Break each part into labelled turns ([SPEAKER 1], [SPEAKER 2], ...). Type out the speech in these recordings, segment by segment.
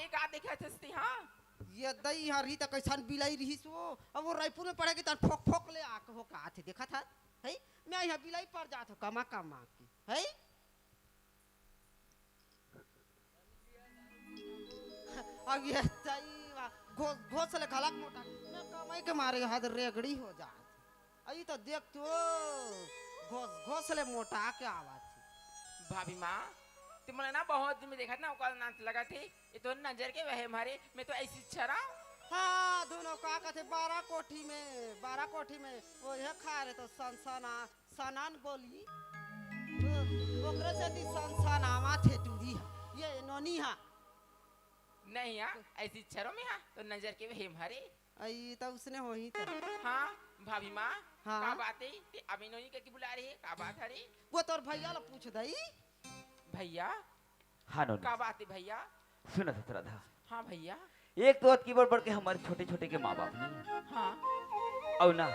[SPEAKER 1] ये का देखा थस्ती हां
[SPEAKER 2] ये दई हरी त कैसन बिलाई रही सो अब वो रायपुर में पड़ेगी त ठोक ठोक ले आके हो का थे देखा था है मैं यहाँ बिलाई पर जात हो कमा कमा की है अब ये दई घोसले खलक मोटा मैं कमाई के मारे हाथ रेगड़ी हो जात आई तो देख तो घोसले मोटा के आवाज थी
[SPEAKER 1] भाभी माँ तुमने ना बहुत दिन में देखा ना उकाल नाच लगा थे ये तो नजर के वह हमारे मैं तो ऐसी छरा
[SPEAKER 2] हाँ दोनों का कहते 12 कोठी में वो ये खा रहे तो सनान बोली ओकरे से दी सनामा थे टूरी ये नोनी हा
[SPEAKER 1] नहीं हाँ ऐसी छरों में हाँ तो नजर के वह हमारे
[SPEAKER 2] आई तो उसने हो ही था
[SPEAKER 1] हाँ भाभी माँ
[SPEAKER 2] हाँ
[SPEAKER 1] का बात है अभी नोनी के बुला रही है का बात है रे
[SPEAKER 2] वो तोर भैया ला पूछ दई
[SPEAKER 1] भैया
[SPEAKER 3] हाँ नोनी
[SPEAKER 1] का बात है भैया
[SPEAKER 3] सुना सत्रधा
[SPEAKER 1] हाँ भैया
[SPEAKER 3] एक तो की बढ़ के हमारे छोटे छोटे के माँ बाप नहीं
[SPEAKER 1] हाँ
[SPEAKER 3] और ना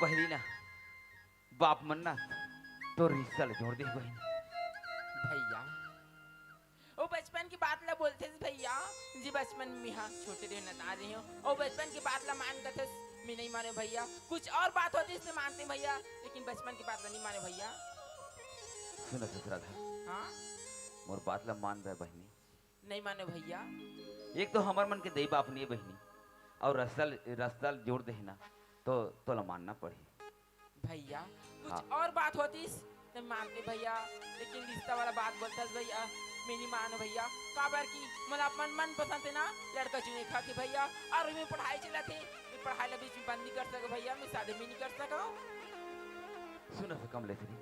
[SPEAKER 3] पहली ना बाप मन ना तो रिश्ता ले जोड़ दे बहन
[SPEAKER 1] भैया ओ बचपन की बात ला बोलते थे भैया जी बचपन में हाँ छोटे देर नता रही हो ओ बचपन की बात ला मान करते मैं नहीं माने भैया कुछ और बात होती इसलिए मानते भैया लेकिन बचपन की बात ला नहीं माने भैया
[SPEAKER 3] सुना सत्रधा
[SPEAKER 1] हाँ
[SPEAKER 3] मोर बात ला मान रहा बहनी
[SPEAKER 1] नहीं माने भैया
[SPEAKER 3] एक तो हमार मन के दई बाप नहीं है बहनी और रास्ता जोड़ दे ना तो ला मानना पड़े
[SPEAKER 1] भैया कुछ
[SPEAKER 3] हाँ।
[SPEAKER 1] और बात होती तो मानते भैया लेकिन रिश्ता वाला बात बोलता भैया मैं नहीं मानो भैया काबर की मन अपन मन पसंद है ना लड़का चुने खा के भैया और मैं पढ़ाई चला थे मैं पढ़ाई बीच में बंद नहीं कर सका भैया मैं शादी भी नहीं कर सका
[SPEAKER 3] सुना से कम लेते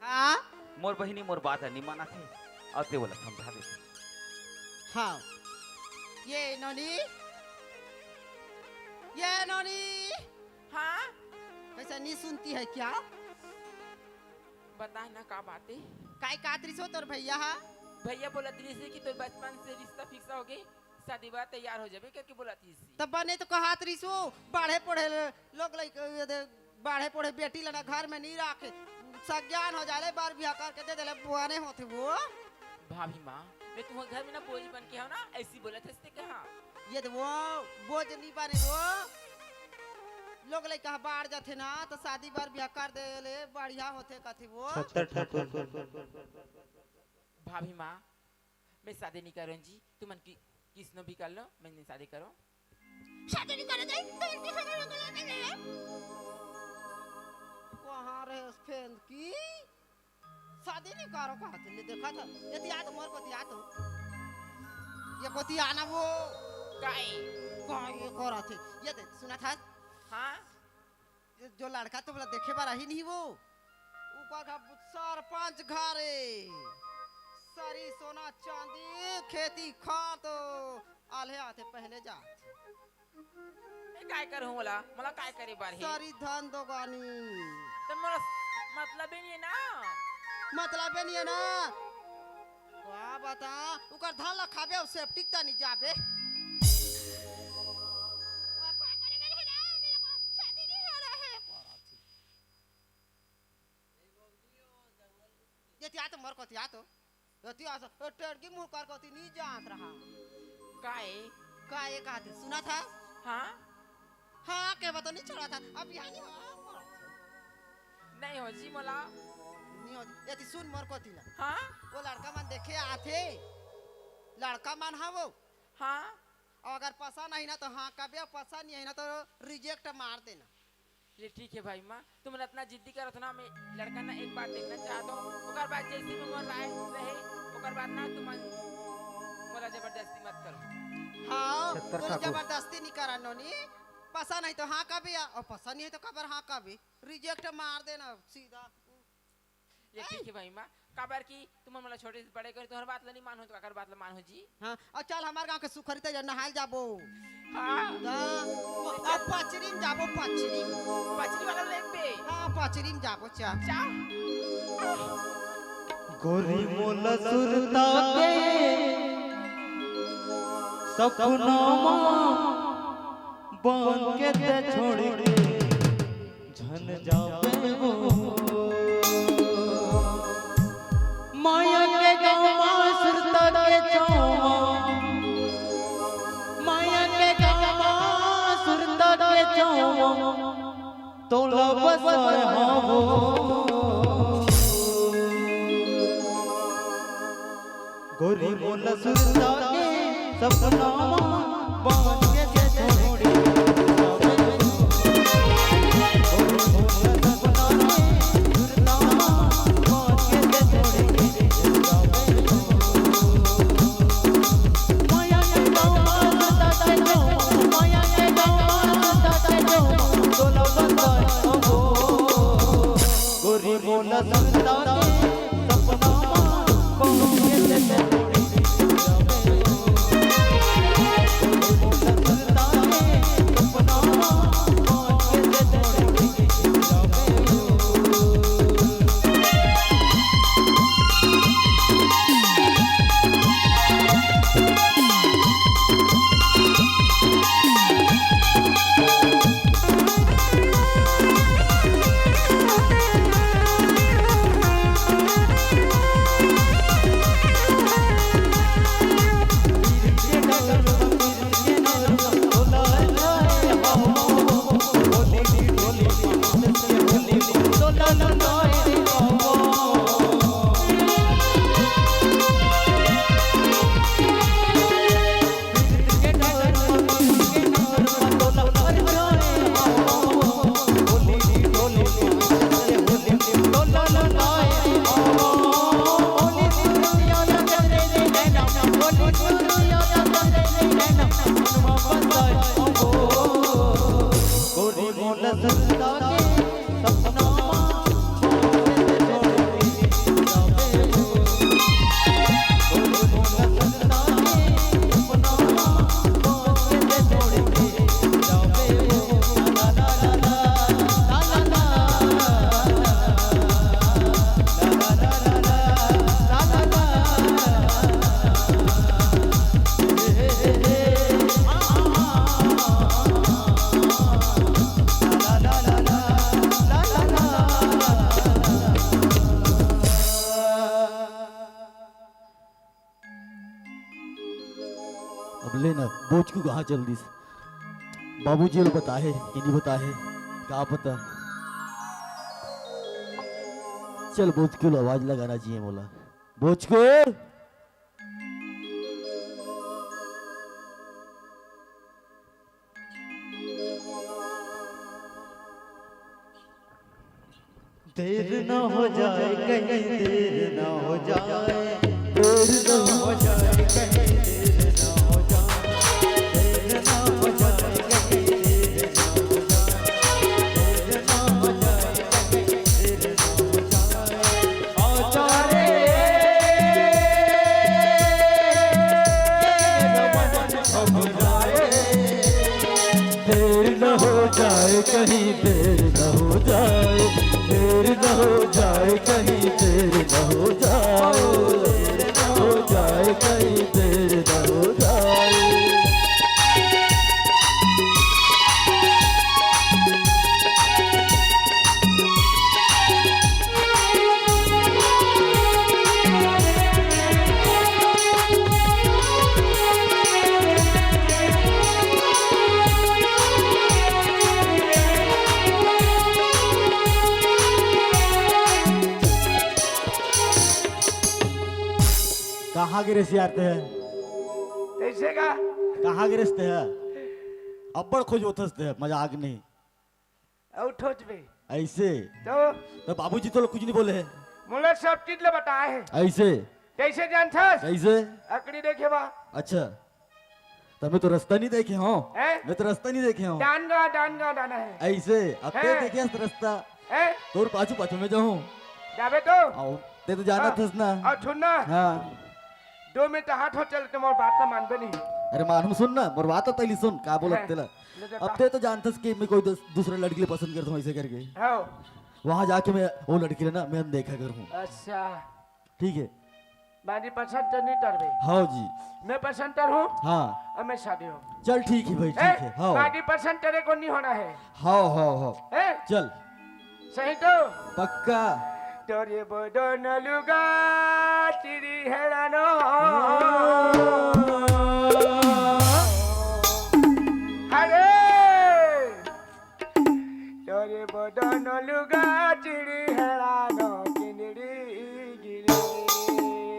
[SPEAKER 2] हाँ
[SPEAKER 3] मोर बहनी मोर बात है नहीं माना थे और ते बोला समझा देते
[SPEAKER 2] हाँ ये नोनी
[SPEAKER 1] हाँ
[SPEAKER 2] कैसा नहीं सुनती है क्या
[SPEAKER 1] बता ना का बात है
[SPEAKER 2] काय कातरी सो तोर भैया हा
[SPEAKER 1] भैया बोला थी कि तो बचपन से रिश्ता फिक्स हो गई शादी बात तैयार हो जाबे करके बोला थी
[SPEAKER 2] तब बने तो कहा त्रिसो बाढ़े पढ़े लोग बाढ़े पढ़े बेटी लना घर में नहीं रखे सज्ञान हो जाले बार बियाह करके दे देले बुआने होते वो
[SPEAKER 1] भाभी माँ मैं तुम्हारे घर में ना बोझ बन के हूँ ना ऐसी बोला था इसने कहा
[SPEAKER 2] ये तो वो बोझ नहीं बने वो लोग ले कहा बाढ़ जाते ना तो शादी बार बियाह कर दे ले बढ़िया होते कथी वो
[SPEAKER 1] भाभी माँ मैं शादी नहीं करूँ जी तुम मन की किसनो भी कर लो मैं नहीं शादी करो
[SPEAKER 2] शादी नहीं करे जाए कहाँ रहे फ्रेंड की शादी नहीं करो कहा थे देखा था ये याद मोर को याद हो ये को आना वो
[SPEAKER 1] काय
[SPEAKER 2] कहाँ ये करा थे ये दे सुना था
[SPEAKER 1] हाँ
[SPEAKER 2] जो लड़का तो बोला देखे बार ही नहीं वो ऊपर का सरपंच घरे सारी सोना चांदी खेती खा तो आले आते पहले जाते
[SPEAKER 1] मैं काय करूँ बोला मला काय करे बार है
[SPEAKER 2] सारी धन दोगानी
[SPEAKER 1] तो मेरा मतलब ही नहीं है ना
[SPEAKER 2] मतलब नहीं है ना वाह बता उकर धान ला खाबे और सेफ्टिक ता नहीं जाबे ये तिया तो मर को तिया तो तिया तो टड़की मुंह कर को नहीं जात रहा काय कहते सुना था
[SPEAKER 1] हाँ
[SPEAKER 2] हाँ के बता नहीं चला था अब यहाँ
[SPEAKER 1] नहीं हो जी मला
[SPEAKER 2] नहीं हो ये ती सुन मर को तिला
[SPEAKER 1] हाँ
[SPEAKER 2] वो लड़का मन देखे आथे लड़का मन हाँ वो
[SPEAKER 1] हाँ
[SPEAKER 2] अगर पसंद नहीं ना तो हाँ कभी पसंद नहीं है ना तो रिजेक्ट मार देना
[SPEAKER 1] ये ठीक है भाई माँ तुम इतना जिद्दी करो तो ना मैं लड़का ना एक बार देखना चाहता हूँ ओकर बाद जैसे भी मोर राय रहे ओकर बाद ना तुम मोला जबरदस्ती मत करो
[SPEAKER 2] हाँ तो जबरदस्ती नहीं करा नोनी पसंद नहीं तो हाँ कभी और पसंद नहीं है तो कबर हाँ कभी रिजेक्ट मार देना सीधा
[SPEAKER 1] ये ठीक है भाई माँ काबर की तुम मला छोटे से बड़े कर तुम्हारी बात ला नहीं मानो तो काकर बात ला मानो जी
[SPEAKER 2] हाँ और चल हमारे गांव के सुखरी ते नहाल जाबो
[SPEAKER 1] हाँ
[SPEAKER 2] अब पचरीम जाबो
[SPEAKER 1] पचरी वाला लेक पे
[SPEAKER 2] हाँ पचरीम जाबो चा
[SPEAKER 4] गोरी मोला सुरता के सपनों बन के ते छोड़ के झन जावे वो माया के गाँव सुरता के चौवा तोला बसाए हाँ वो गोरी मोला सुरता के सपना बांध के छोड़ी
[SPEAKER 5] अब लेना बोझ को कहाँ जल्दी से बाबूजी ने बताए कि नहीं बताए क्या पता। चल बोझ को आवाज लगाना चाहिए बोला बोझ को
[SPEAKER 4] देर न हो जाए कहीं देर न हो जाए देर न हो जाए कहीं देर न हो जाए देर न हो जाए कहीं देर न हो जाए देर न हो जाए कहीं देर न हो जाए आ जा रे देर न हो जाए कहीं देर न हो जाए देर न हो जाए कहीं देर न हो जाए देर न हो जाए कहीं देर न हो जाए।
[SPEAKER 5] कहाँ के रिश्ते आते हैं
[SPEAKER 6] कैसे का
[SPEAKER 5] कहाँ के रिश्ते हैं अब्बड़ खोज उठसते हैं मजाक नहीं
[SPEAKER 6] उठोच बे
[SPEAKER 5] ऐसे तो बाबूजी तो कुछ नहीं बोले हैं
[SPEAKER 6] मुझे सब चीज ले बताए है
[SPEAKER 5] ऐसे
[SPEAKER 6] कैसे जानथस
[SPEAKER 5] कैसे
[SPEAKER 6] अकड़ी देखे बा
[SPEAKER 5] अच्छा तो मैं तो रास्ता नहीं देखे हूँ
[SPEAKER 6] हैं?
[SPEAKER 5] मैं तो रास्ता नहीं देखे हूँ
[SPEAKER 6] डान गाना है
[SPEAKER 5] ऐसे अब ते
[SPEAKER 6] हैं?
[SPEAKER 5] देखे हस रास्ता
[SPEAKER 6] हैं?
[SPEAKER 5] तोर पाछू पाछू में जाऊँ
[SPEAKER 6] जाबे तो
[SPEAKER 5] आओ ते तो जाना थस ना
[SPEAKER 6] और सुनना
[SPEAKER 5] हाँ
[SPEAKER 6] 2 मिनट हाथ हो चल तुम्हारी बात ना मानबे नहीं
[SPEAKER 5] अरे मानूम सुन ना मोर बात तो तैली सुन का बोलत
[SPEAKER 6] हैं?
[SPEAKER 5] तेला
[SPEAKER 6] ले जा
[SPEAKER 5] अब ते तो जानतस कि मैं कोई दूसरे लड़की ले पसंद करता हूँ ऐसे करके
[SPEAKER 6] हाँ
[SPEAKER 5] वहां जाके मैं वो लड़की ना मैं देखा करूँ
[SPEAKER 6] अच्छा
[SPEAKER 5] ठीक है
[SPEAKER 6] बाजी पसंद तो नहीं कर बे
[SPEAKER 5] हाँ जी
[SPEAKER 6] मैं पसंद कर हूँ
[SPEAKER 5] हाँ
[SPEAKER 6] और मैं शादी हूँ
[SPEAKER 5] चल ठीक है भाई ठीक है हाँ
[SPEAKER 6] बाजी पसंद तेरे को नहीं होना है
[SPEAKER 5] हाँ हाँ हाँ
[SPEAKER 6] हैं?
[SPEAKER 5] चल
[SPEAKER 6] सही तो
[SPEAKER 5] पक्का
[SPEAKER 6] तोरे बदन लुगा चिरी हेरानो अरे तोरे दोनों लुगा चिड़ी हेरानो किंदड़ी गिरी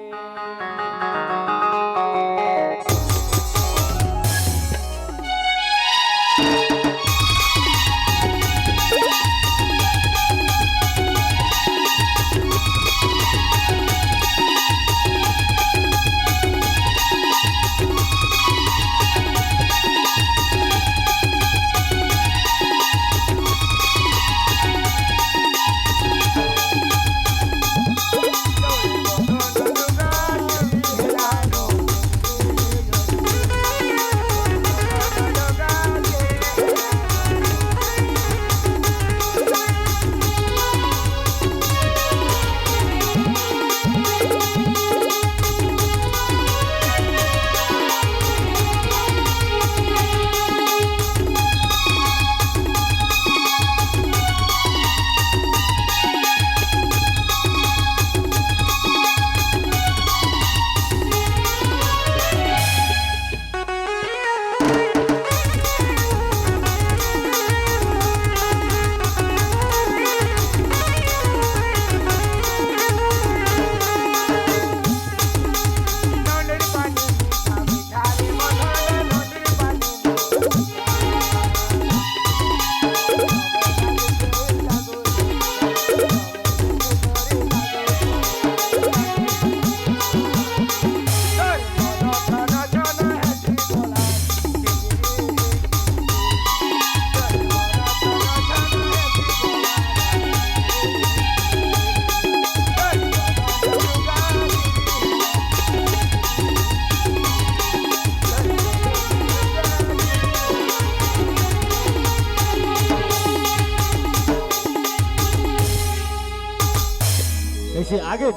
[SPEAKER 5] ऐसे आगे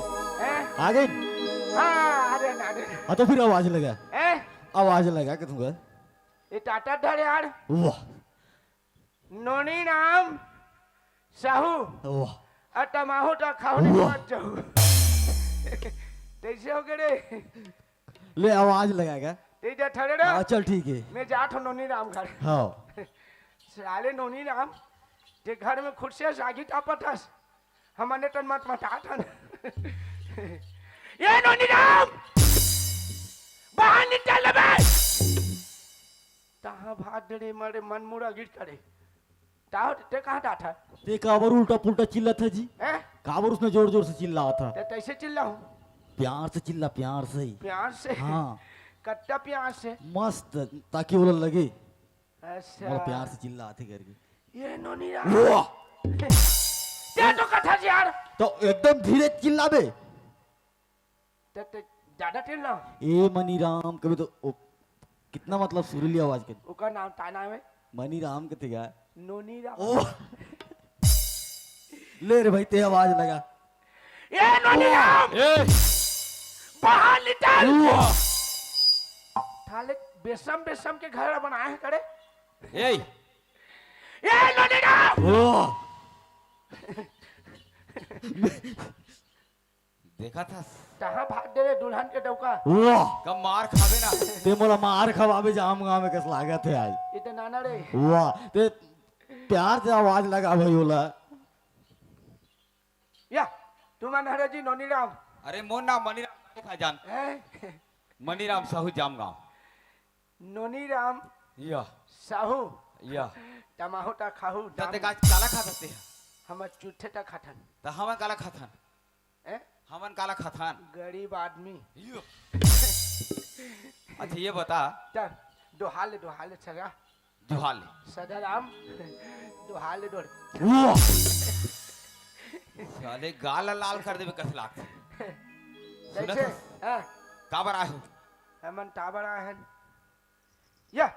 [SPEAKER 5] आगे
[SPEAKER 6] हाँ अरे ना
[SPEAKER 5] हाँ तो फिर आवाज लगा
[SPEAKER 6] ए
[SPEAKER 5] आवाज लगा कि तुमको
[SPEAKER 6] ये टाटा धर यार
[SPEAKER 5] वाह
[SPEAKER 6] नोनी नाम साहू
[SPEAKER 5] वाह
[SPEAKER 6] और तमाहू तो खाओ नहीं
[SPEAKER 5] वाह।
[SPEAKER 6] मत जाओ कैसे हो गए रे
[SPEAKER 5] ले आवाज लगाएगा
[SPEAKER 6] तेजा ठहरे ना
[SPEAKER 5] हाँ चल ठीक है
[SPEAKER 6] मैं जात हूँ नोनी राम घर
[SPEAKER 5] हाँ
[SPEAKER 6] साले नोनी राम ते घर में खुद से सागी टापत हस हमने तो मत मटा था ये नोनी राम बाहर निकल बे ताहा भाग डरे मारे मन मुड़ा गिर करे ताहो ते कहाँ था
[SPEAKER 5] ते काबर उल्टा पुल्टा चिल्ला था जी
[SPEAKER 6] हैं
[SPEAKER 5] काबर उसने जोर जोर से चिल्ला था
[SPEAKER 6] ते कैसे चिल्ला हूँ
[SPEAKER 5] प्यार से चिल्ला प्यार से ही
[SPEAKER 6] प्यार से
[SPEAKER 5] हाँ
[SPEAKER 6] कट्टा प्यार से
[SPEAKER 5] मस्त ताकि वो लगे
[SPEAKER 6] अच्छा
[SPEAKER 5] और प्यार से चिल्ला आते करके
[SPEAKER 6] ये नोनी राम
[SPEAKER 5] वाह
[SPEAKER 6] ते तो कथा जी यार
[SPEAKER 5] तो एकदम धीरे चिल्ला बे
[SPEAKER 6] ते ज्यादा चिल्ला
[SPEAKER 5] ए मनी राम कभी तो कितना मतलब सुरीली आवाज के
[SPEAKER 6] उसका नाम ता नाम है
[SPEAKER 5] मनी राम के थे
[SPEAKER 6] नोनी राम
[SPEAKER 5] ओ ले रे भाई ते आवाज लगा
[SPEAKER 6] ये नोनी राम बाहर निकल थाले बेसम बेसम के घर बनाए हैं करे
[SPEAKER 3] ए
[SPEAKER 6] ये नोनी राम
[SPEAKER 5] वाह
[SPEAKER 3] देखा था
[SPEAKER 6] कहाँ भाग दे रे दुल्हन के डौका
[SPEAKER 5] वाह
[SPEAKER 3] कब मार खावे ना
[SPEAKER 5] ते मोला मार खवाबे जाम गाँव में कस लागत है आज
[SPEAKER 6] ये तो नाना रे
[SPEAKER 5] वाह ते प्यार से आवाज लगा भाई बोला
[SPEAKER 6] या तुम हरे जी नोनी राम
[SPEAKER 3] अरे मोर नाम मनीराम खा जान
[SPEAKER 6] हैं?
[SPEAKER 3] मनीराम साहू जाम गाँव
[SPEAKER 6] नोनी राम
[SPEAKER 3] या
[SPEAKER 6] साहू
[SPEAKER 3] या
[SPEAKER 6] तमाहू ता खाहू
[SPEAKER 3] तते का काला खा सकते हैं
[SPEAKER 6] हम चूठे ता खाथन
[SPEAKER 3] तो हमन काला खाथन
[SPEAKER 6] हैं?
[SPEAKER 3] हमन काला खाथन
[SPEAKER 6] गरीब आदमी
[SPEAKER 3] यो। अच्छा ये बता
[SPEAKER 6] ता दोहाले सगा
[SPEAKER 3] जुहाल
[SPEAKER 6] सदा राम दोहाले दोड़
[SPEAKER 5] वाह
[SPEAKER 3] साले गाल लाल कर देबे कस लाग सुनत
[SPEAKER 6] कैसे
[SPEAKER 3] हस?
[SPEAKER 6] हां
[SPEAKER 3] काबर आए हो
[SPEAKER 6] हमन टाबड़ा है या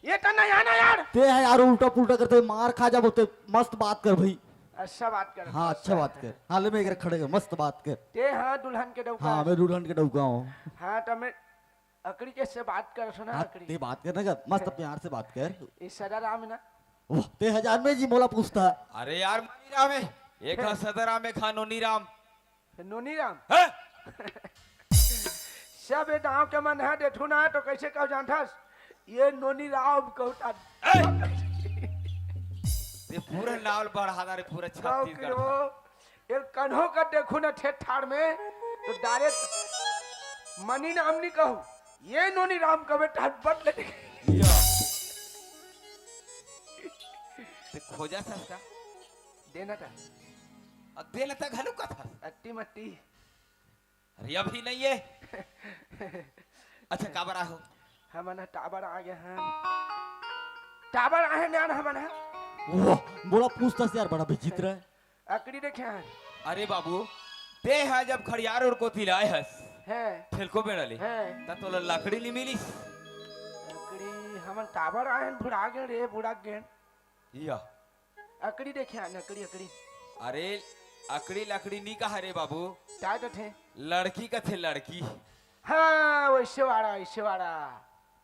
[SPEAKER 6] ये तो नहीं आना यार
[SPEAKER 5] ते है यार उल्टा पुल्टा करते मार खा जा बोलते मस्त बात कर भाई
[SPEAKER 6] अच्छा बात कर
[SPEAKER 5] हाँ अच्छा बात कर हाल में एक खड़े कर मस्त बात कर
[SPEAKER 6] ते हाँ दुल्हन के डौका
[SPEAKER 5] हाँ मैं दुल्हन के डौका हूँ
[SPEAKER 6] हाँ तो मैं अकड़ी के से बात कर सुना
[SPEAKER 5] हाँ
[SPEAKER 6] अकड़ी
[SPEAKER 5] ते बात करने का मस्त प्यार से बात कर
[SPEAKER 6] इस सदा राम ना
[SPEAKER 5] वाह ते हजार में जी मोला पूछता
[SPEAKER 3] अरे यार मनीराम है एक हा सदराम एक हा नोनीराम
[SPEAKER 6] नोनी राम
[SPEAKER 3] हैं?
[SPEAKER 6] सब ये गाँव के मन है देखू ना तो कैसे कहो जानता ये नोनी राम कहता
[SPEAKER 3] ते पूरा नावल बढ़ा रे पूरा
[SPEAKER 6] गाँव की
[SPEAKER 3] छत्तीसगढ़
[SPEAKER 6] वो एक कन्हो का देखो ना ठेठ ठाड़ में तो डायरेक्ट मनी नाम नहीं कहूँ ये नोनी राम का बेटा बट ले
[SPEAKER 3] या ते खोजा था इसका
[SPEAKER 6] देना था
[SPEAKER 3] अब देना था घलू का था
[SPEAKER 6] अट्टी मट्टी
[SPEAKER 3] अरे अभी नहीं है अच्छा काबरा हो
[SPEAKER 6] हमन टाबर आ गए हैं टाबर आए ना हमन
[SPEAKER 5] वाह बड़ा पूछताछ यार, बड़ा विचित्र है।
[SPEAKER 6] अकड़ी देखे हैं
[SPEAKER 3] अरे बाबू ते है जब खड़ियार और को तिलाए हस
[SPEAKER 6] है
[SPEAKER 3] ठेलको बेड़ले
[SPEAKER 6] है
[SPEAKER 3] ता तो लकड़ी नहीं मिली
[SPEAKER 6] अकड़ी हमन टाबर आए हैं बुढ़ा गए रे बुढ़ा गए
[SPEAKER 3] या
[SPEAKER 6] अकड़ी देखे हैं अकड़ी अकड़ी
[SPEAKER 3] अरे अकड़ी लकड़ी नहीं कहा रे बाबू
[SPEAKER 6] क्या तो थे
[SPEAKER 3] लड़की का थे लड़की
[SPEAKER 6] हाँ वैसे वाला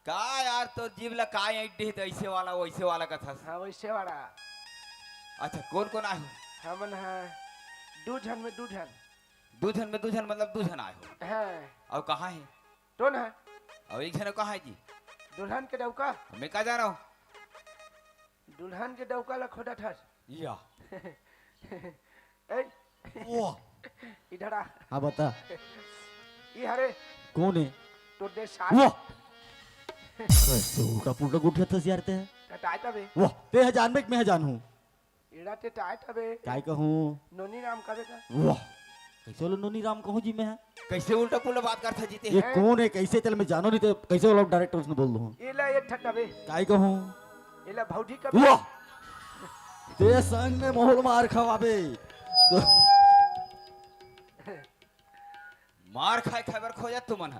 [SPEAKER 3] का यार तो जीव ला का ऐडे तो ऐसे वाला वैसे वाला का था
[SPEAKER 6] हाँ वैसे वाला
[SPEAKER 3] अच्छा कौन कौन आए हो
[SPEAKER 6] हमन है दूधन में दूधन
[SPEAKER 3] दूधन में दूधन मतलब दूधन आए हो
[SPEAKER 6] है
[SPEAKER 3] और कहाँ है
[SPEAKER 6] कौन है
[SPEAKER 3] और एक जन कहाँ है जी
[SPEAKER 6] दुल्हन के डौका
[SPEAKER 3] मैं कहा जा रहा हूँ
[SPEAKER 6] दुल्हन के डौका ला खोदा था
[SPEAKER 3] या
[SPEAKER 6] ए
[SPEAKER 5] वाह
[SPEAKER 6] इधर आ
[SPEAKER 5] हाँ बता
[SPEAKER 6] ये हरे
[SPEAKER 5] कौन है?
[SPEAKER 6] तो दे
[SPEAKER 5] वाह
[SPEAKER 6] साथ
[SPEAKER 5] कैसे उल्टा पुल्टा गुठिया था यार ते।
[SPEAKER 6] टाइट अबे
[SPEAKER 5] वाह ते है जान में मैं जान हूँ
[SPEAKER 6] इड़ा ते टाइट अबे
[SPEAKER 5] काय कहूँ।
[SPEAKER 6] नोनी नाम करे का
[SPEAKER 5] वाह कैसे लो नोनी राम कहूँ जी मैं है।
[SPEAKER 3] कैसे उल्टा पुल्टा बात करता जीते
[SPEAKER 5] ये कौन है कैसे चल मैं जानो नहीं तो कैसे वो लोग डायरेक्ट उसने बोल दूँ
[SPEAKER 6] इला ये ठट अबे
[SPEAKER 5] काय कहूँ।
[SPEAKER 6] इला भौजी का
[SPEAKER 5] वाह ते संग में मोहल मार खवाबे तो
[SPEAKER 3] मार खाए खबर खोजा तू मन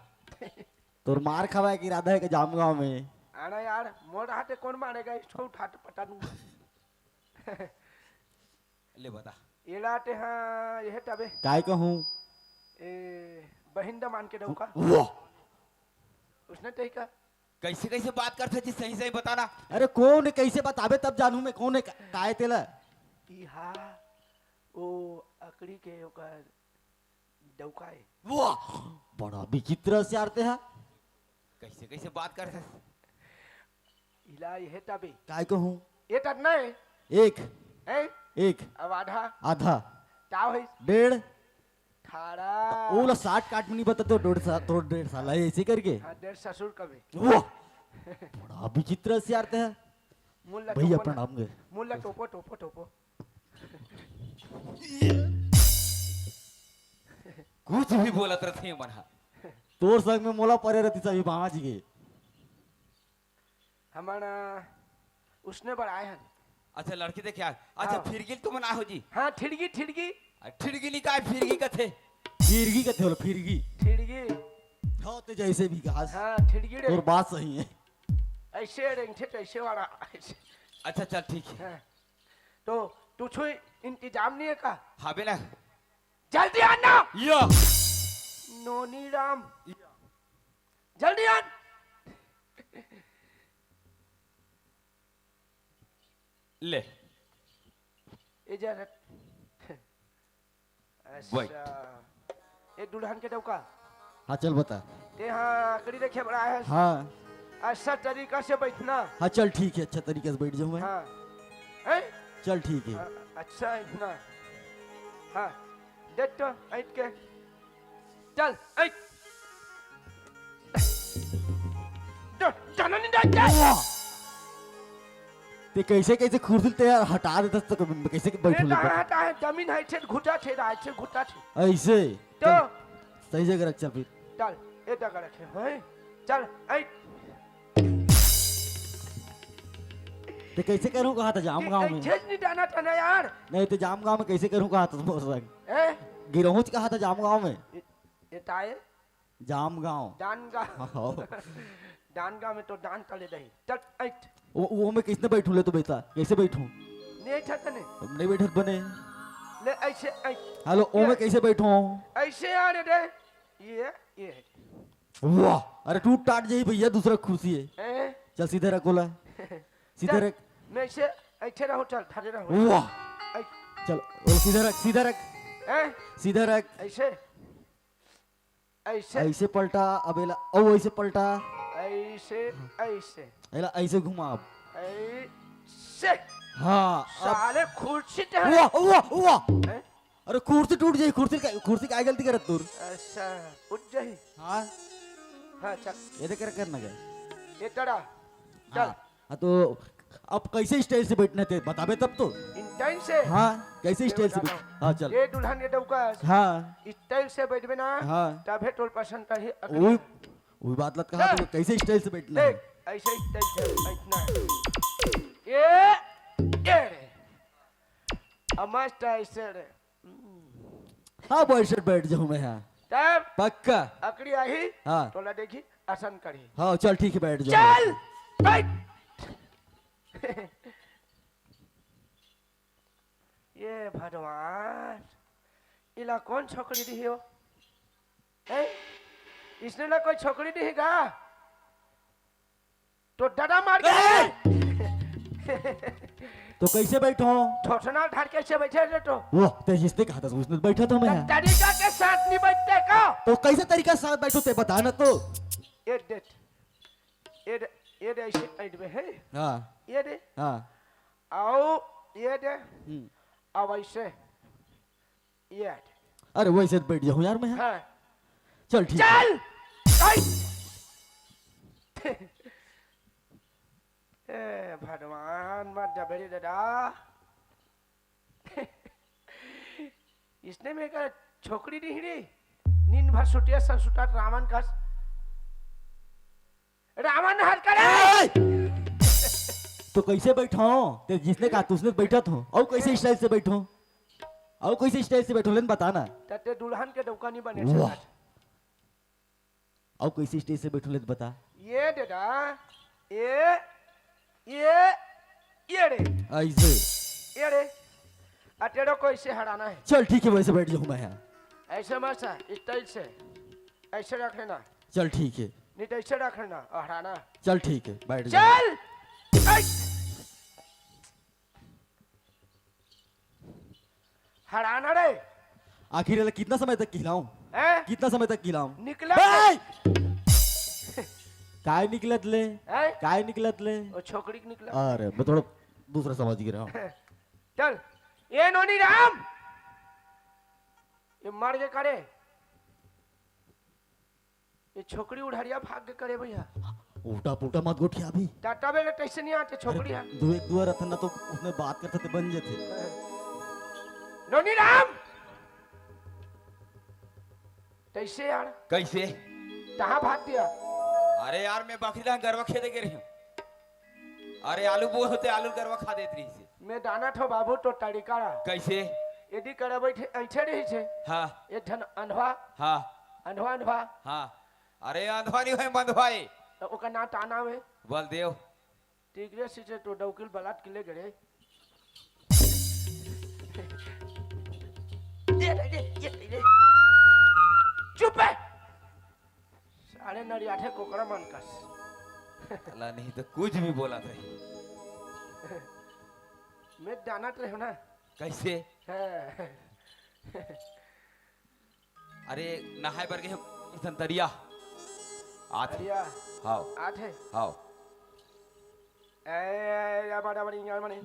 [SPEAKER 5] तोर मार खवाए की इरादा है कि जाम गाँव में।
[SPEAKER 6] आना यार मोर हाथे कौन मारेगा इसको उठा के पटा दूंगा
[SPEAKER 3] ले बता
[SPEAKER 6] इला ते हाँ ये तबे
[SPEAKER 5] काय कहूँ।
[SPEAKER 6] ए बहिंदा मान के डौका
[SPEAKER 5] वाह
[SPEAKER 6] उसने तही का
[SPEAKER 3] कैसे कैसे बात करता जी सही सही बताना
[SPEAKER 5] अरे कौन है कैसे बताबे तब जानू मैं कौन है काय तेला।
[SPEAKER 6] इहा ओ अकड़ी के ओकर डौका है
[SPEAKER 5] वाह बड़ा विचित्र से आरते हैं।
[SPEAKER 3] कैसे कैसे बात करता
[SPEAKER 6] इला ये तबे
[SPEAKER 5] काय कहूँ।
[SPEAKER 6] ये तट नहीं
[SPEAKER 5] एक
[SPEAKER 6] है
[SPEAKER 5] एक
[SPEAKER 6] अब आधा
[SPEAKER 5] आधा
[SPEAKER 6] क्या है
[SPEAKER 5] डेढ़
[SPEAKER 6] ठाड़ा
[SPEAKER 5] ओला 60 काट में नहीं बता तो 1.5 साल है ऐसे करके।
[SPEAKER 6] हाँ देर ससुर कभी
[SPEAKER 5] वाह बड़ा विचित्र से आरते हैं।
[SPEAKER 6] मुल्ला
[SPEAKER 5] भैया
[SPEAKER 6] टोपो ना।
[SPEAKER 5] प्रणाम गे।
[SPEAKER 6] मुल्ला टोपो टोपो टोपो
[SPEAKER 3] कुछ भी बोलत रहते मन
[SPEAKER 5] तोर संग में मोला परे रहती सभी बाबा जी के।
[SPEAKER 6] हमारा उसने बढ़ाए हैं
[SPEAKER 3] अच्छा लड़की देखे आ अच्छा
[SPEAKER 6] हाँ।
[SPEAKER 3] फिर गिल तुम ना हो जी
[SPEAKER 6] हाँ ठिड़गी ठिड़गी
[SPEAKER 3] ठिड़गी निकाय फिरगी कथे
[SPEAKER 5] फिरगी का थे बोला फिरगी।
[SPEAKER 6] ठिड़गी
[SPEAKER 5] हाँ तो जैसे भी घास
[SPEAKER 6] हाँ ठिड़गी रे
[SPEAKER 5] तोर बात सही है।
[SPEAKER 6] ऐसे रेंगे तो ऐसे वाला ऐसे।
[SPEAKER 3] अच्छा चल ठीक है
[SPEAKER 6] हाँ। तो तू छुई इंतजाम नहीं है का
[SPEAKER 3] हाँ बेला
[SPEAKER 6] जल्दी आना
[SPEAKER 3] या
[SPEAKER 6] नोनी राम जल्दी आन
[SPEAKER 3] ले
[SPEAKER 6] इधर
[SPEAKER 3] Wait.
[SPEAKER 6] अच्छा ये दुल्हन के डौका
[SPEAKER 5] हाँ चल बता।
[SPEAKER 6] ते हाँ कड़ी देखे बड़ा है
[SPEAKER 5] हाँ
[SPEAKER 6] अच्छा तरीका से बैठना
[SPEAKER 5] हाँ चल ठीक है अच्छा तरीके से बैठ जाऊँ मैं।
[SPEAKER 6] हाँ हैं?
[SPEAKER 5] चल ठीक है।
[SPEAKER 6] हाँ, अच्छा इतना हाँ देख तो ऐठ के चल ऐठ चलो नहीं देख के
[SPEAKER 5] ते कैसे कैसे खुर्सी ते यार हटा देता तो कैसे बैठू ले
[SPEAKER 6] हटा है जमीन है छे घुटा छे राय छे घुटा छे
[SPEAKER 5] ऐसे
[SPEAKER 6] तो
[SPEAKER 5] चल, सही जगह रख चल फिर।
[SPEAKER 6] चल ये जगह रखे हैं चल ऐठ
[SPEAKER 5] ते कैसे करूँ कहा था जाम गाँव में।
[SPEAKER 6] छेज नहीं जाना था ना यार
[SPEAKER 5] नहीं तो जाम गाँव में कैसे करूँ कहा था मोर संग।
[SPEAKER 6] ए
[SPEAKER 5] गिरोहुच कहा था जाम गाँव में।
[SPEAKER 6] ये ताए
[SPEAKER 5] जाम गाँव
[SPEAKER 6] डानगा
[SPEAKER 5] हाँ।
[SPEAKER 6] डानगा में तो डान तले दही चल ऐठ
[SPEAKER 5] वो मैं किसने बैठू ले तो बेटा कैसे बैठूं
[SPEAKER 6] नहीं था तने
[SPEAKER 5] नहीं बैठत बने।
[SPEAKER 6] ले ऐसे ऐठ
[SPEAKER 5] हेलो ओ मैं कैसे बैठूं।
[SPEAKER 6] ऐसे आ रे रे ये
[SPEAKER 5] वाह अरे टूट टाट जाई भैया दूसरा कुर्सी है।
[SPEAKER 6] ए
[SPEAKER 5] चल सीधे रख बोला सीधे
[SPEAKER 6] चल,
[SPEAKER 5] रख।
[SPEAKER 6] मैं ऐसे रहो चल ठहरे रहो
[SPEAKER 5] वाह चल ओ सीधे रख
[SPEAKER 6] ए
[SPEAKER 5] सीधे रख।
[SPEAKER 6] ऐसे ऐसे
[SPEAKER 5] ऐसे पलटा अबेला ओ ऐसे पलटा
[SPEAKER 6] ऐसे ऐसे
[SPEAKER 5] एला ऐसे घुमा अब।
[SPEAKER 6] ऐसे
[SPEAKER 5] हाँ
[SPEAKER 6] साले कुर्सी टहरे
[SPEAKER 5] वाह वाह वाह
[SPEAKER 6] हैं?
[SPEAKER 5] अरे कुर्सी टूट जाए कुर्सी काय गलती करत तू
[SPEAKER 6] अच्छा उठ जाही
[SPEAKER 5] हाँ
[SPEAKER 6] हाँ चल
[SPEAKER 5] ये देख करना क्या
[SPEAKER 6] ये तड़ा चल
[SPEAKER 5] हाँ तो अब कैसे स्टाइल से बैठना थे बताबे तब तो
[SPEAKER 6] इंटाइन से
[SPEAKER 5] हाँ कैसे स्टाइल से हाँ चल
[SPEAKER 6] ये दुल्हन ये डौकास
[SPEAKER 5] हाँ
[SPEAKER 6] स्टाइल से बैठबे ना
[SPEAKER 5] हाँ
[SPEAKER 6] तबे तोर पसंद करही
[SPEAKER 5] वही बात लत कहा तो कैसे स्टाइल से बैठना है
[SPEAKER 6] देख ऐसे स्टाइल से बैठना है ये रे मस्त ऐसे रे
[SPEAKER 5] हाँ बॉय शर्ट बैठ जाऊँ मैं यहाँ
[SPEAKER 6] तब
[SPEAKER 5] पक्का
[SPEAKER 6] अकड़ी आई
[SPEAKER 5] हाँ
[SPEAKER 6] तोला देखी आसन करी
[SPEAKER 5] हाँ चल ठीक है बैठ जाओ
[SPEAKER 6] चल बैठ ये भगवान इला कौन छोकरी दी हो ए इसने ना कोई छोकरी दी का तो डरा मार के
[SPEAKER 5] तो कैसे बैठो
[SPEAKER 6] ठोठना ढार कैसे बैठे रे तो
[SPEAKER 5] वो तो जिसने कहा था उसने बैठा था मैं यहाँ।
[SPEAKER 6] तरीका के साथ नहीं बैठते का
[SPEAKER 5] तो कैसे तरीका से साथ बैठो ते बता ना तो
[SPEAKER 6] ये देख ये दे ऐसे ऐडबे है
[SPEAKER 5] हाँ
[SPEAKER 6] ये दे
[SPEAKER 5] हाँ
[SPEAKER 6] आओ ये दे अब ऐसे ये
[SPEAKER 5] अरे वैसे बैठ जाऊँ यार मैं यहाँ।
[SPEAKER 6] हाँ
[SPEAKER 5] चल ठीक है
[SPEAKER 6] चल ए भगवान मत जबरी दादा इसने में का छोकरी दी रे नींद भर सुटिया सन सुटाट रावण हर करे
[SPEAKER 5] तो कैसे बैठो ते जिसने कहा उसने बैठा था और कैसे स्टाइल से बैठो और कैसे स्टाइल से बैठो लेन बताना
[SPEAKER 6] तते दुल्हन के दुकानी बने
[SPEAKER 5] वाह।
[SPEAKER 6] छे
[SPEAKER 5] और कैसे स्टाइल से बैठो लेन बता
[SPEAKER 6] ये दादा ये रे
[SPEAKER 5] ऐसे
[SPEAKER 6] ये रे अटेड़ो को इसे हराना है
[SPEAKER 5] चल ठीक है वैसे बैठ जाऊँ मैं यहाँ।
[SPEAKER 6] ऐसे मत स्टाइल से ऐसे रख लेना
[SPEAKER 5] चल ठीक है
[SPEAKER 6] नहीं तो ऐसे रख लेना और हराना
[SPEAKER 5] चल ठीक है बैठ जाओ
[SPEAKER 6] चल ऐ! हराना रे
[SPEAKER 5] आखिर वाला कितना समय तक खिलाऊं
[SPEAKER 6] हैं?
[SPEAKER 5] कितना समय तक खिलाऊं
[SPEAKER 6] निकला
[SPEAKER 5] काय निकलत ले
[SPEAKER 6] हैं?
[SPEAKER 5] काय निकलत ले
[SPEAKER 6] वो छोकरी के निकला
[SPEAKER 5] अरे मैं थोड़ा दूसरा समझ गिरा हूँ
[SPEAKER 6] चल ये नोनी राम ये मर के करे ये छोकरी उड़हरिया भाग के करे भैया
[SPEAKER 5] उल्टा पुल्टा मत गोठिया अभी
[SPEAKER 6] टाटा बेले कैसे नहीं आते छोकरी है
[SPEAKER 5] दो एक दुआ रतन ना तो उसने बात करते थे बन जाते
[SPEAKER 6] नोनी राम कैसे यार
[SPEAKER 3] कैसे
[SPEAKER 6] कहाँ भाग दिया
[SPEAKER 3] अरे यार मैं बकरी गरवा खेदे के रही हूँ अरे आलू बोल होते आलू गरवा खा देती रही से
[SPEAKER 6] मैं दाना ठो बाबू तो तरीका
[SPEAKER 3] कैसे
[SPEAKER 6] यदि करे बैठे ऐठे रही छे
[SPEAKER 3] हाँ
[SPEAKER 6] ये धन अंधवा
[SPEAKER 3] हाँ
[SPEAKER 6] अंधवा
[SPEAKER 3] हाँ अरे अंधवा नहीं है बंधवाए
[SPEAKER 6] तो ओका ना ताना में
[SPEAKER 3] बलदेव
[SPEAKER 6] टिगरे से तो डौकिल बलाट किले गरे ये चुप है सारे नरियाठे कोकड़ा मनकस
[SPEAKER 3] अल्लाह नहीं तो कुछ भी बोला था
[SPEAKER 6] मैं दाना रहे हो ना
[SPEAKER 3] कैसे
[SPEAKER 6] हाँ।
[SPEAKER 3] अरे नहाए बर गए संतरिया आते
[SPEAKER 6] अरिया
[SPEAKER 3] हाओ
[SPEAKER 6] आठे
[SPEAKER 3] हाओ
[SPEAKER 6] ए या बड़ा बड़ी यार मने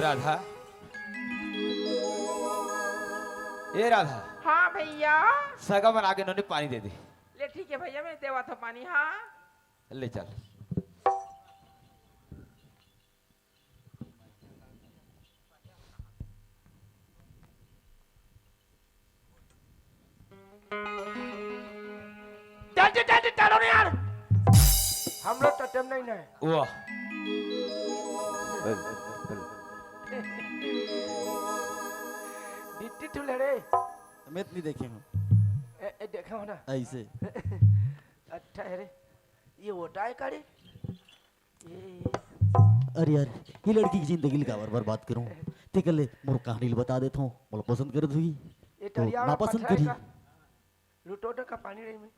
[SPEAKER 3] राधा ए राधा
[SPEAKER 1] हाँ भैया
[SPEAKER 3] सगा बना के इन्होंने पानी दे दे
[SPEAKER 1] ले ठीक है भैया मैं देवा था पानी हाँ
[SPEAKER 3] ले चल
[SPEAKER 6] जल्दी चलो ना यार हम लोग तो टाइम नहीं है
[SPEAKER 3] वाह
[SPEAKER 6] डिट्टी ठुले रे
[SPEAKER 5] मैं नहीं देखे हूँ
[SPEAKER 6] देखे हो ना
[SPEAKER 5] ऐसे
[SPEAKER 6] अच्छा है रे ये होता है करे ये
[SPEAKER 5] अरे यार ये लड़की की जिंदगी का बार बर्बाद करूं ते कले मोर कहानी बता देता हूं मोर पसंद कर दुई
[SPEAKER 6] ये
[SPEAKER 5] तो
[SPEAKER 6] टरिया
[SPEAKER 5] ना पसंद करी
[SPEAKER 6] लुटोटा का पानी रही में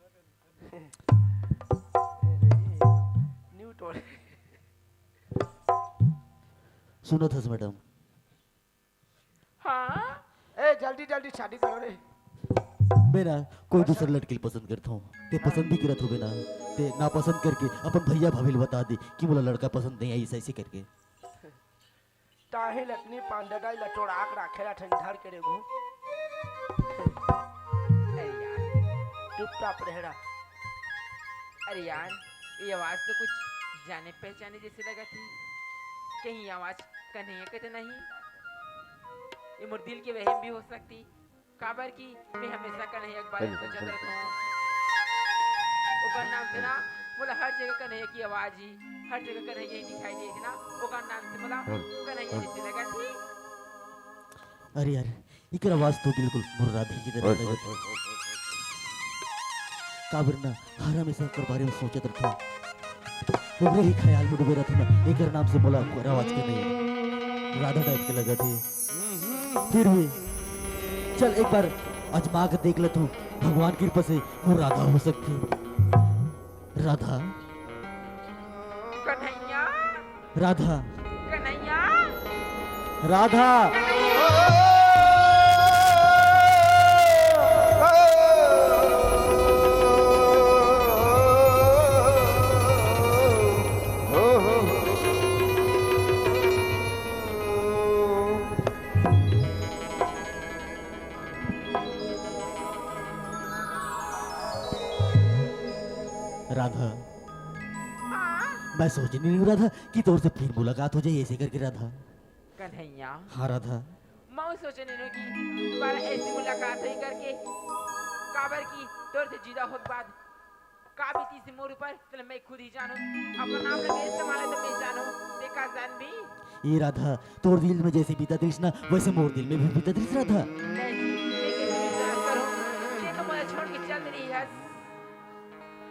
[SPEAKER 6] न्यू टोल
[SPEAKER 5] सुनो थस मैडम
[SPEAKER 1] हाँ
[SPEAKER 6] ए जल्दी जल्दी शादी करो रे
[SPEAKER 5] मेरा कोई दूसरा लड़की पसंद करता हूँ ते पसंद भी करत हो बिना ते ना पसंद करके अपन भैया भाभी बता दे कि मोला लड़का पसंद नहीं आई ऐसे ऐसे करके
[SPEAKER 6] ताहे लटनी पांडा लटोड़ाक राखेला ठंडार के रेगू
[SPEAKER 1] अरे यार
[SPEAKER 6] चुपचाप रहना
[SPEAKER 1] अरे यार ये आवाज तो कुछ जाने पहचाने जैसे लगा थी कहीं आवाज कन्हैया के तो नहीं ये मोर दिल की वहम भी हो सकती काबर की मैं हमेशा कन्हैया के बारे में सोचत रहता हूँ ओकर नाम से ना बोला हर जगह कन्हैया की आवाज ही हर जगह कन्हैया ही दिखाई देगी ना ओकर नाम से बोला कन्हैया जैसे लगा थी
[SPEAKER 5] अरे यार इकर आवाज तो बिल्कुल मोर राधे की तरह लगत है काबर ना हर हमेशा ओकर बारे में सोचत रहता हूँ ओकरे ही ख्याल में डूबे रहता ना एकर नाम से बोला ओकर आवाज के नहीं राधा टाइप के लगत है फिर भी चल एक बार आजमा के देख लेता हूँ भगवान की कृपा से वो राधा हो सकती राधा
[SPEAKER 1] कन्हैया
[SPEAKER 5] राधा
[SPEAKER 1] कन्हैया
[SPEAKER 5] राधा राधा मैं सोच नहीं रहा था कि तोर से फिर मुलाकात हो जाए ऐसे करके राधा
[SPEAKER 1] कन्हैया
[SPEAKER 5] हाँ राधा
[SPEAKER 1] मैं सोचने नो कि दोबारा ऐसी मुलाकात ही करके काबर की तोर से जुदा होने बाद का बीती से मोर ऊपर चल मैं खुद ही जानू अपना नाम लगे इस्तेमाल तो मैं जानू देखा जान भी
[SPEAKER 5] ये राधा तोर दिल में जैसे बीता दृश्य ना वैसे मोर दिल में भी बीता दृश्य राधा
[SPEAKER 1] नहीं मैं कैसे विश्वास करूं ते तो मुझे छोड़ के चल रही है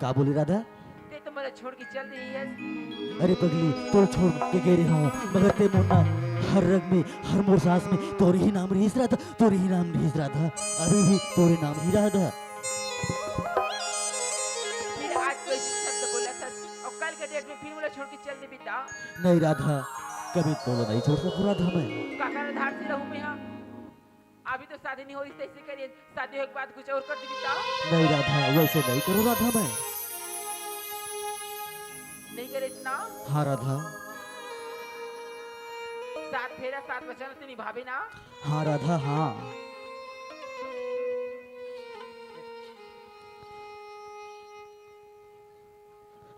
[SPEAKER 5] का बोली राधा
[SPEAKER 1] ते तो मुझे छोड़ के चल रही है
[SPEAKER 5] अरे पगली तोर छोड़ के गए रहा हूँ मगर ते मोरना हर रग में हर मोर सांस में तोर ही नाम रहीस राधा तोर ही नाम रहीस राधा अभी भी तोरे नाम ही राधा
[SPEAKER 1] फिर आज कोई शब्द बोला था और कल के डेट में फिर मुझे छोड़ के चल दे बिता
[SPEAKER 5] नहीं राधा कभी तोला नहीं छोड़ सकूँ राधा मैं
[SPEAKER 1] काका धार से रहूं मैं यहाँ अभी तो शादी नहीं हो रही ऐसे करिए शादी होने के बाद कुछ और कर दे बिता
[SPEAKER 5] नहीं राधा वैसे नहीं करो राधा मैं
[SPEAKER 1] नहीं करे इतना
[SPEAKER 5] हाँ राधा
[SPEAKER 1] साथ फेरा साथ वचन से निभावे ना
[SPEAKER 5] हाँ राधा हाँ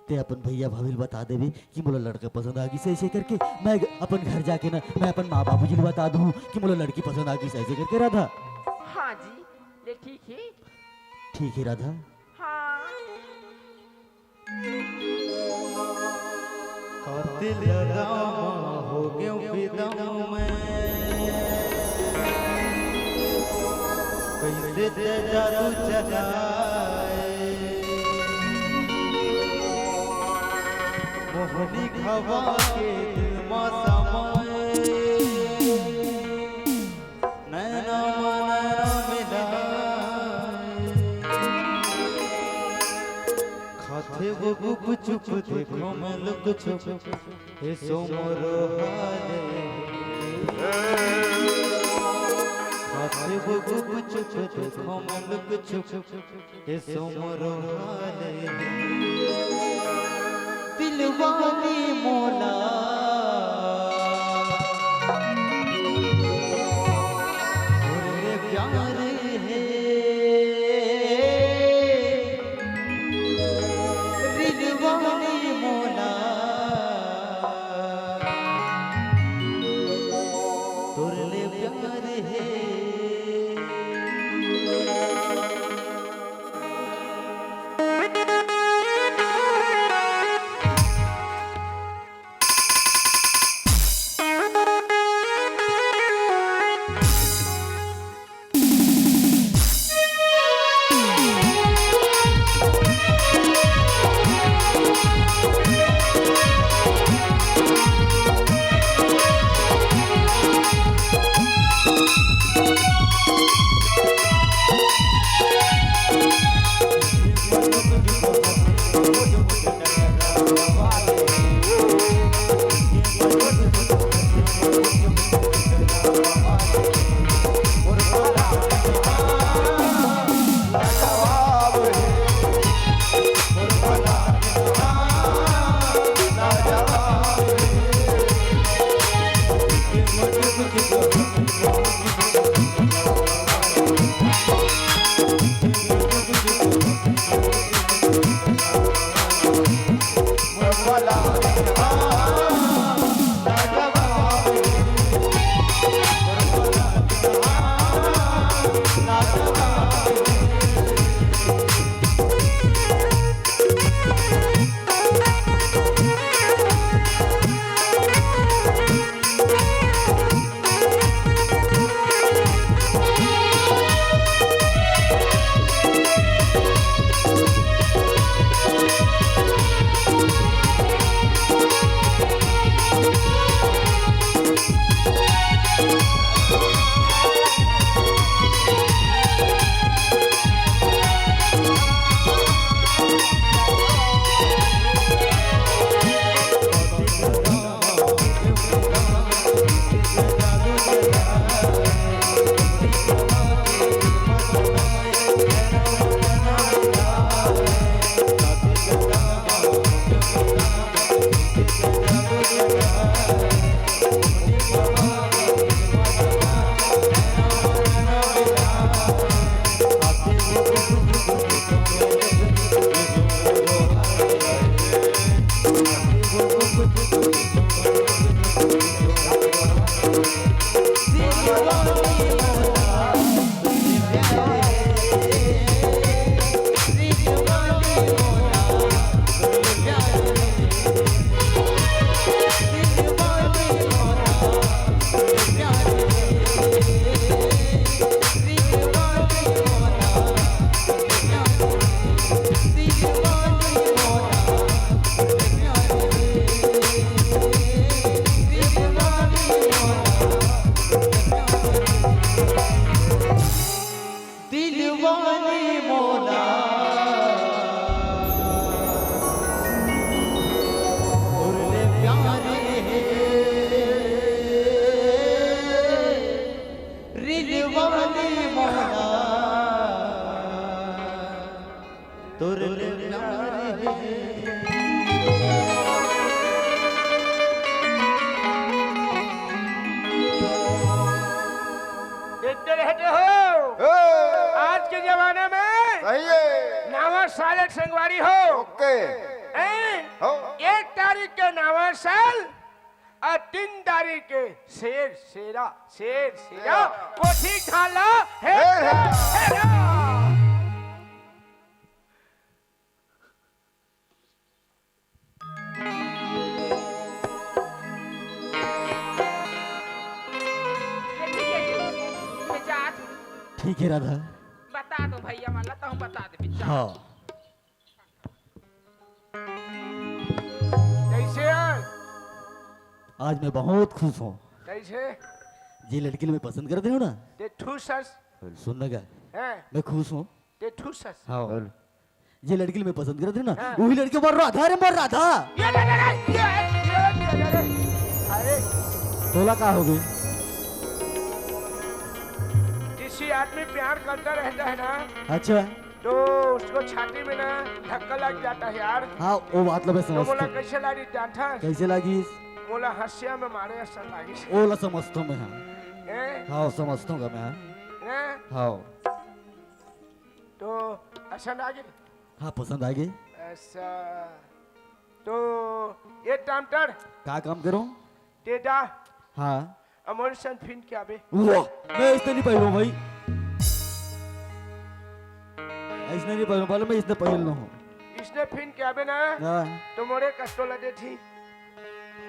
[SPEAKER 5] ते अपन भैया भाभी बता देवे कि मोला लड़का पसंद आ गई से ऐसे करके मैं अपन घर जाके ना मैं अपन माँ बाबू जी बता दूँ कि मोला लड़की पसंद आ गई से ऐसे करके राधा
[SPEAKER 1] हाँ जी ले ठीक है
[SPEAKER 5] ठीक है राधा
[SPEAKER 1] हाँ
[SPEAKER 4] कातिल रामा हो गयो फिदा मैं कैसे ते जादू चलाए मोहनी खवा के दिल में समाए नैना मना मिलाए खाते वो गुप चुप देखो मैं लुक छुप हे सो मोर हाले खाते वो गुप चुप देखो मैं लुक छुप हे सो मोर हाले दिलवानी मोला तेरे प्यार है दिलवानी मोला तेरे प्यार है
[SPEAKER 6] देखते रहते हो आज के जमाने में
[SPEAKER 7] सही है
[SPEAKER 6] नावा साल एक संगवारी हो
[SPEAKER 7] ओके हो
[SPEAKER 6] 1 तारीख के नावा साल और 3 तारीख के शेर शेरा कोठी ढाला है
[SPEAKER 5] ठीक है राधा
[SPEAKER 1] बता दो भैया मान लेता हूँ बता दे बिच्चा
[SPEAKER 5] हाँ
[SPEAKER 6] कैसे है?
[SPEAKER 5] आज मैं बहुत खुश हूँ
[SPEAKER 6] कैसे
[SPEAKER 5] जी लड़की मैं पसंद करते हो ना
[SPEAKER 6] ते ठूसस
[SPEAKER 5] सुनने का
[SPEAKER 6] हैं
[SPEAKER 5] मैं खुश हूँ
[SPEAKER 6] ते ठूसस
[SPEAKER 5] हाँ ये लड़की मैं पसंद करते हो ना
[SPEAKER 6] हाँ।
[SPEAKER 5] वही लड़की मर रहा था रे मर रहा था
[SPEAKER 6] अरे
[SPEAKER 5] तोला का हो गई
[SPEAKER 6] किसी आदमी प्यार करता रहता है ना
[SPEAKER 5] अच्छा
[SPEAKER 6] तो उसको छाती में ना धक्का लग जाता है यार
[SPEAKER 5] हाँ वो मतलब मैं
[SPEAKER 6] तो बोला
[SPEAKER 5] समझता
[SPEAKER 6] कैसे लागी डांटा
[SPEAKER 5] कैसे लगी
[SPEAKER 6] बोला हंसिया में मारे असर लागी
[SPEAKER 5] ओला समझता हूँ मैं हाँ
[SPEAKER 6] हैं?
[SPEAKER 5] हाँ समझता हूँ मैं
[SPEAKER 6] हैं?
[SPEAKER 5] हाँ
[SPEAKER 6] तो अच्छा लागे
[SPEAKER 5] हाँ पसंद आ गई
[SPEAKER 6] ऐसा तो ये टामटर
[SPEAKER 5] क्या काम करूँ
[SPEAKER 6] टेडा
[SPEAKER 5] हाँ
[SPEAKER 6] अमर सन फिन क्या बे
[SPEAKER 5] वाह मैं इसने नहीं पहनूं भाई इसने नहीं पहनूं पहले मैं इसने पहन लूं
[SPEAKER 6] इसने फिन क्या बे ना
[SPEAKER 5] हाँ
[SPEAKER 6] तो मोरे कष्टो लगे थी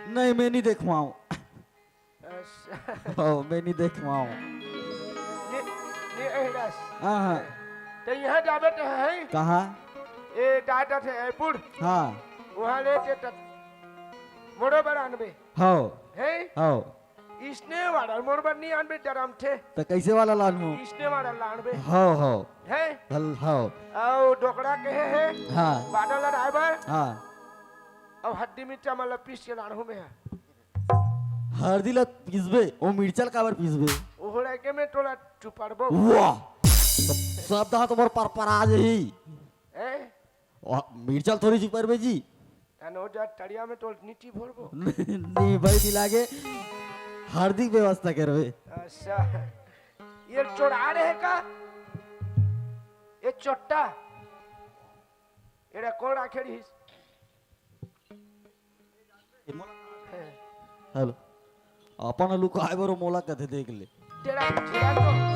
[SPEAKER 5] नहीं मैं नहीं देखवाऊं
[SPEAKER 6] अच्छा
[SPEAKER 5] हाँ मैं नहीं देखवाऊं
[SPEAKER 6] ने एहरास
[SPEAKER 5] हाँ हाँ
[SPEAKER 6] तो यहाँ जावे तो है
[SPEAKER 5] कहाँ
[SPEAKER 6] ये डाटा थे एयरपोर्ट
[SPEAKER 5] हाँ
[SPEAKER 6] वहाँ लेके तक मोड़ो बरानबे
[SPEAKER 5] हाँ
[SPEAKER 6] है
[SPEAKER 5] हाँ
[SPEAKER 6] इसने वाला मोड़ बर नहीं आनबे डराम थे
[SPEAKER 5] तो कैसे वाला लानू
[SPEAKER 6] इसने वाला लानबे
[SPEAKER 5] हाँ हाँ
[SPEAKER 6] है
[SPEAKER 5] हल हाँ
[SPEAKER 6] और डोकड़ा कहे है
[SPEAKER 5] हाँ
[SPEAKER 6] बादल ड्राइवर
[SPEAKER 5] हाँ
[SPEAKER 6] अब हड्डी मिर्चा मतलब पीस के लानहु में है
[SPEAKER 5] हल्दी ला पीसबे ओ मिर्चल काबर पीसबे
[SPEAKER 6] ओहो लगे में तोला चुपड़बो
[SPEAKER 5] वाह सब दहा तुम्हार पर आ जाही
[SPEAKER 6] है
[SPEAKER 5] मिर्चल थोड़ी सी परबे जी
[SPEAKER 6] अनो जा टड़िया में तो नीची भरबो
[SPEAKER 5] नहीं भाई दिलागे हार्दिक व्यवस्था करवे
[SPEAKER 6] अच्छा ये चोरा रहे का ये चोट्टा एड़ा कौन आखेड़ी
[SPEAKER 5] हेलो अपन लुक आए बरो मोला कथे देख ले
[SPEAKER 6] तेरा तेरा तो